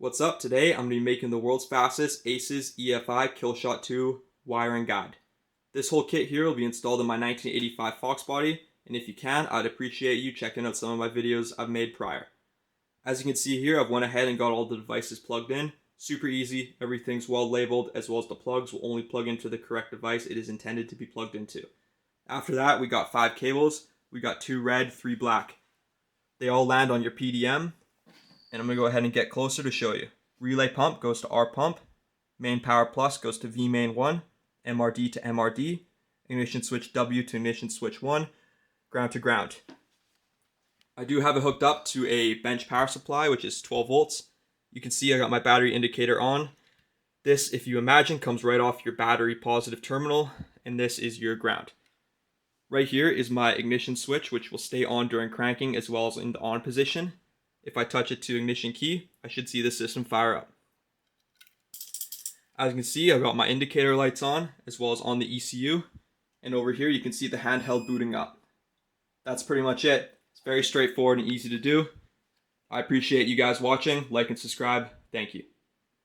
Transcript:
What's up? Today I'm going to be making the world's fastest ACES EFI Killshot 2 wiring guide. This whole kit here will be installed in my 1985 Fox body, and if you can, I'd appreciate you checking out some of my videos I've made prior. As you can see here, I've went ahead and got all the devices plugged in. Super easy, everything's well labeled, as well as the plugs will only plug into the correct device it is intended to be plugged into. After that, we got 5 cables. We got 2 red, 3 black. They all land on your PDM. And I'm going to go ahead and get closer to show you. Relay pump goes to R pump, main power plus goes to V main 1, MRD to MRD, ignition switch W to ignition switch 1, ground to ground. I do have it hooked up to a bench power supply, which is 12 volts. You can see I got my battery indicator on. This, if you imagine, comes right off your battery positive terminal, and this is your ground. Right here is my ignition switch, which will stay on during cranking as well as in the on position. If I touch it to ignition key, I should see the system fire up. As you can see, I've got my indicator lights on, as well as on the ECU. And over here, you can see the handheld booting up. That's pretty much it. It's very straightforward and easy to do. I appreciate you guys watching. Like and subscribe. Thank you.